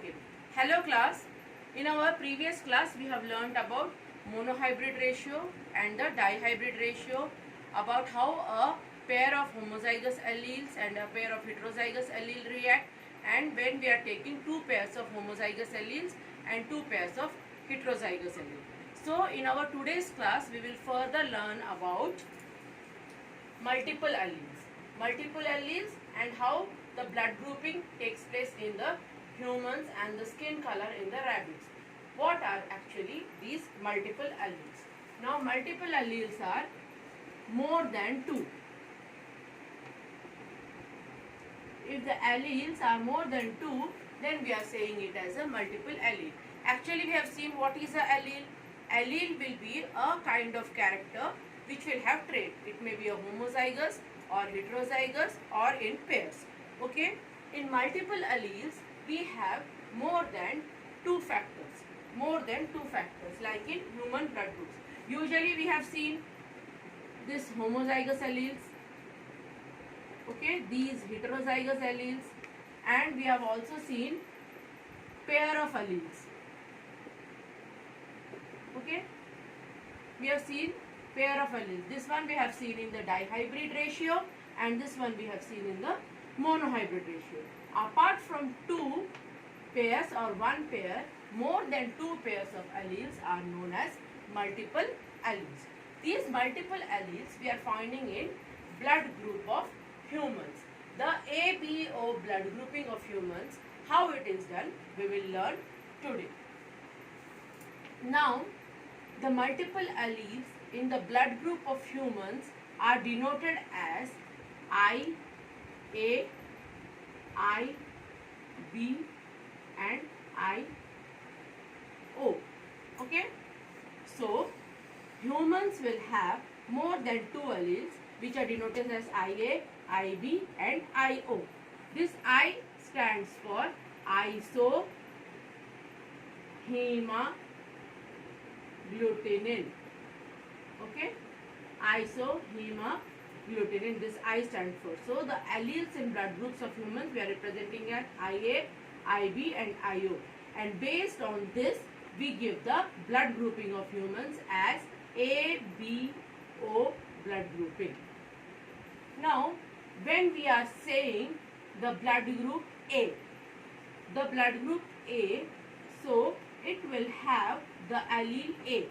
Okay. Hello class. In our previous class we have learned about monohybrid ratio and the dihybrid ratio, about how a pair of homozygous alleles and a pair of heterozygous allele react, and when we are taking two pairs of homozygous alleles and two pairs of heterozygous alleles. So in our today's class we will further learn about multiple alleles and how the blood grouping takes place in the humans and the skin color in the rabbits. What are actually these multiple alleles? Now multiple alleles are more than two. If the alleles are more than two, then we are saying it as a multiple allele. Actually we have seen what is a allele. Allele will be a kind of character which will have trait. It may be a homozygous or heterozygous or in pairs. Okay. In multiple alleles we have more than two factors. Like in human blood groups. Usually we have seen this homozygous alleles. Okay. These heterozygous alleles, and we have also seen pair of alleles. Okay. We have seen pair of alleles. This one we have seen in the dihybrid ratio, and this one we have seen in the monohybrid ratio. Apart from two pairs or one pair, more than two pairs of alleles are known as multiple alleles. These multiple alleles we are finding in blood group of humans. The ABO blood grouping of humans, how it is done, we will learn today. Now, the multiple alleles in the blood group of humans are denoted as I, A, I, B and I, O. Okay. So, humans will have more than two alleles which are denoted as IA, IB and IO. This I stands for isohemagglutinin. Okay. Isohemagglutinin, this I stands for. So the alleles in blood groups of humans we are representing as IA, IB and IO. And based on this we give the blood grouping of humans as ABO blood grouping. Now when we are saying the blood group A, so it will have the allele A.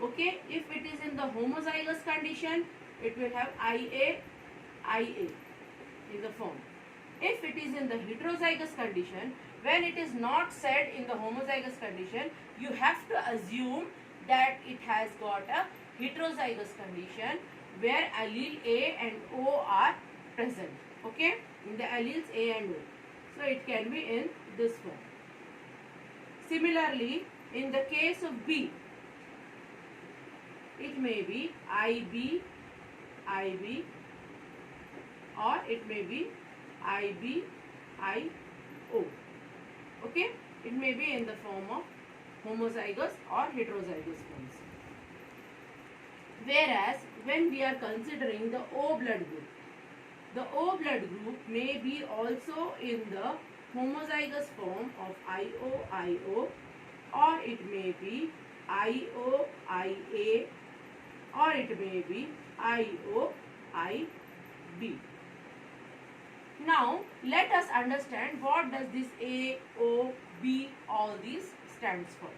Okay, if it is in the homozygous condition, it will have IA in the form. If it is in the heterozygous condition, when it is not said in the homozygous condition, you have to assume that it has got a heterozygous condition where allele A and O are present. Okay, in the alleles A and O. So it can be in this form. Similarly, in the case of B, it may be IB, or it may be IB, IO. Okay, it may be in the form of homozygous or heterozygous forms. Whereas when we are considering the O blood group, the O blood group may be also in the homozygous form of IO, or it may be IO, IA, or it may be IO, IB. Now let us understand what does this A, O, B, all these stands for.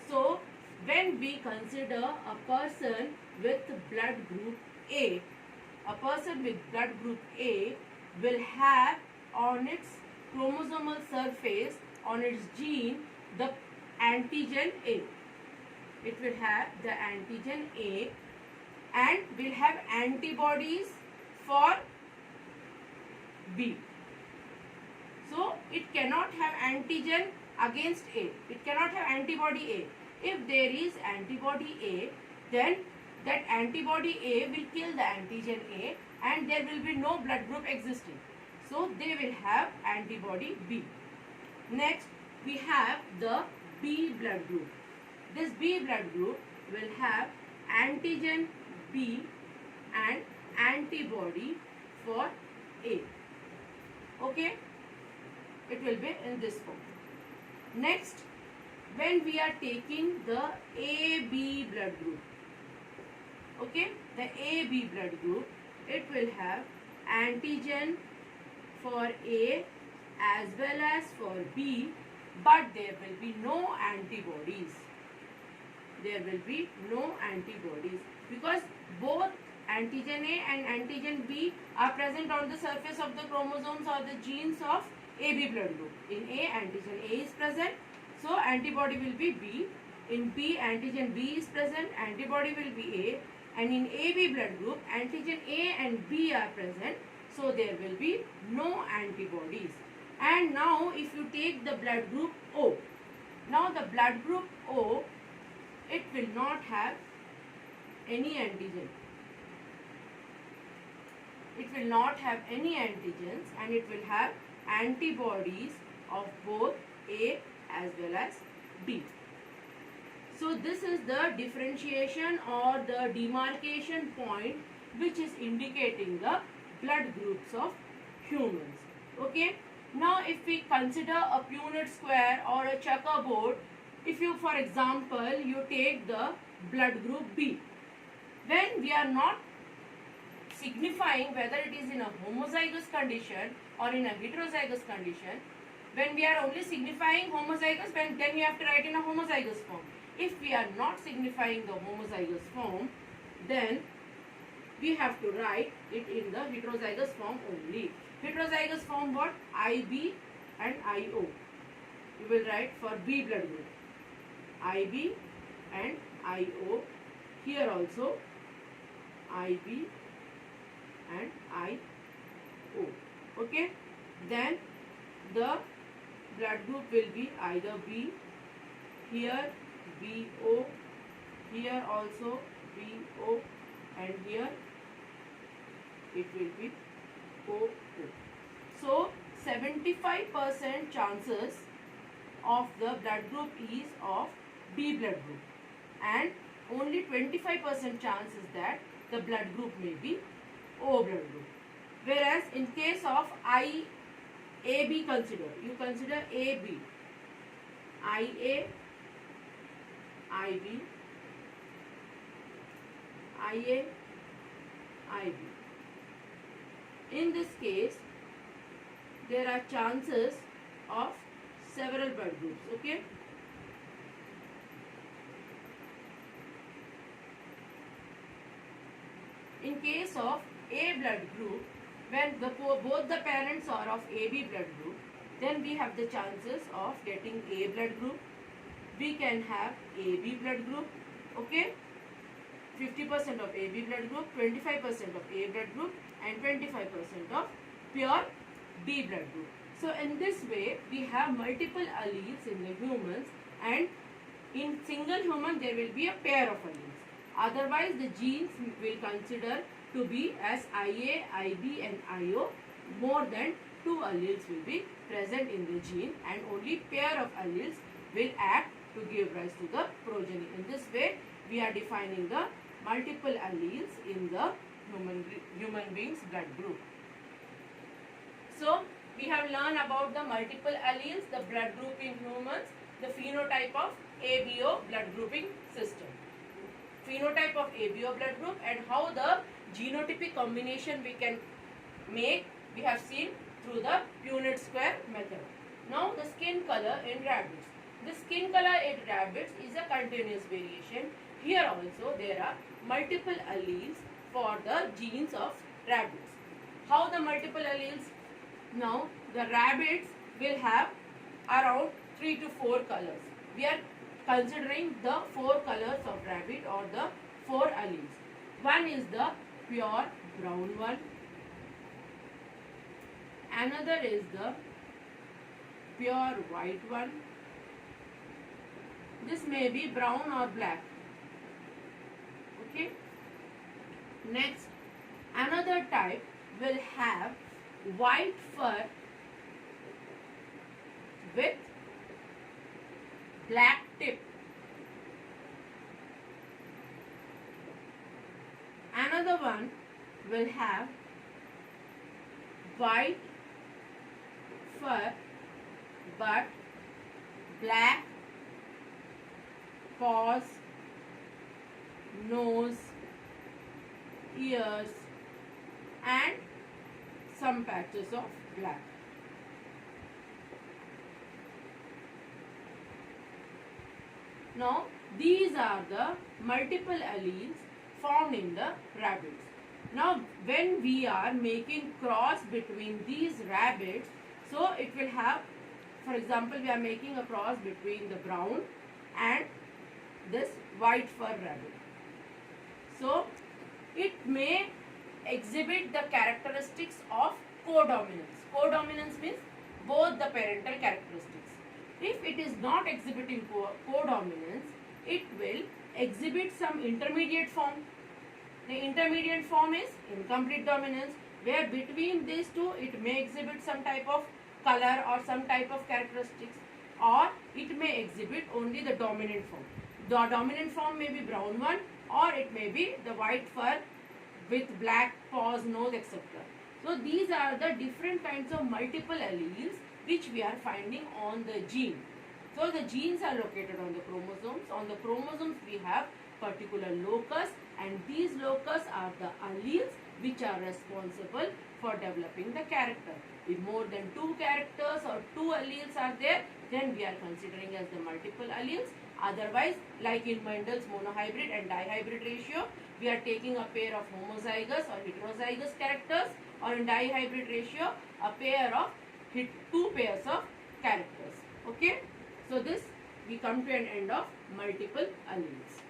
So when we consider a person with blood group A, a person with blood group A will have on its chromosomal surface, on its gene, the antigen A. It will have the antigen A and will have antibodies for B. So it cannot have antigen against A. It cannot have antibody A. If there is antibody A, then that antibody A will kill the antigen A and there will be no blood group existing. So they will have antibody B. Next we have the B blood group. This B blood group will have antigen B and antibody for A. Okay, it will be in this form. Next, when we are taking the AB blood group, okay, the AB blood group, it will have antigen for A as well as for B, but there will be no antibodies. There will be no antibodies because both antigen A and antigen B are present on the surface of the chromosomes or the genes of AB blood group. In A, antigen A is present, so antibody will be B. In B, antigen B is present, antibody will be A. And in AB blood group, antigen A and B are present, so there will be no antibodies. And now if you take the blood group O, now the blood group O, it will not have any antigen. It will not have any antigens and it will have antibodies of both A as well as B. So this is the differentiation or the demarcation point which is indicating the blood groups of humans. Okay. Now if we consider a Punnett square or a checkerboard, if you, for example, you take the blood group B, when we are not signifying whether it is in a homozygous condition or in a heterozygous condition, when we are only signifying homozygous, then we have to write in a homozygous form. If we are not signifying the homozygous form, then we have to write it in the heterozygous form only. Heterozygous form what? IB and IO. You will write for B blood group. IB and IO. Here also IB and IO. Okay. Then the blood group will be either B, here BO, here also BO, and here it will be OO. So 75% chances of the blood group is of B blood group and only 25% chance is that the blood group may be O blood group. Whereas in case of AB consider, you consider AB, IA, IB, IA, IB. In this case, there are chances of several blood groups, okay? In case of A blood group, when both the parents are of AB blood group, then we have the chances of getting A blood group. We can have AB blood group, okay? 50% of AB blood group, 25% of A blood group, and 25% of pure B blood group. So in this way, we have multiple alleles in the humans, and in single human there will be a pair of alleles. Otherwise, the genes will consider to be as IA, IB and IO. More than 2 alleles will be present in the gene, and only pair of alleles will act to give rise to the progeny. In this way, we are defining the multiple alleles in the human being's blood group. So, we have learned about the multiple alleles, the blood group in humans, the phenotype of ABO blood grouping system. Phenotype of ABO blood group and how the genotypic combination we can make, we have seen through the Punnett square method. Now, the skin color in rabbits. The skin color in rabbits is a continuous variation. Here also there are multiple alleles for the genes of rabbits. How the multiple alleles? Now, the rabbits will have around 3 to 4 colors. We are considering the 4 colors of rabbit or the 4 alleles. One is the pure brown one. Another is the pure white one. This may be brown or black. Okay. Next, another type will have white fur with black tip. Another one will have white fur but black paws, nose, ears, and some patches of black. Now, these are the multiple alleles found in the rabbits. Now, when we are making cross between these rabbits, so it will have, for example, we are making a cross between the brown and this white fur rabbit. So, it may exhibit the characteristics of codominance. Codominance means both the parental characteristics. If it is not exhibiting codominance, it will exhibit some intermediate form. The intermediate form is incomplete dominance, where between these two it may exhibit some type of color or some type of characteristics, or it may exhibit only the dominant form. The dominant form may be brown one, or it may be the white fur with black paws, nose, etc. So these are the different kinds of multiple alleles which we are finding on the gene. So the genes are located on the chromosomes. On the chromosomes we have particular locus, and these locus are the alleles which are responsible for developing the character. If more than 2 characters or 2 alleles are there, then we are considering as the multiple alleles. Otherwise, like in Mendel's monohybrid and dihybrid ratio, we are taking a pair of homozygous or heterozygous characters, or in dihybrid ratio, a pair of 2 pairs of characters. Okay, so this we come to an end of multiple alleles.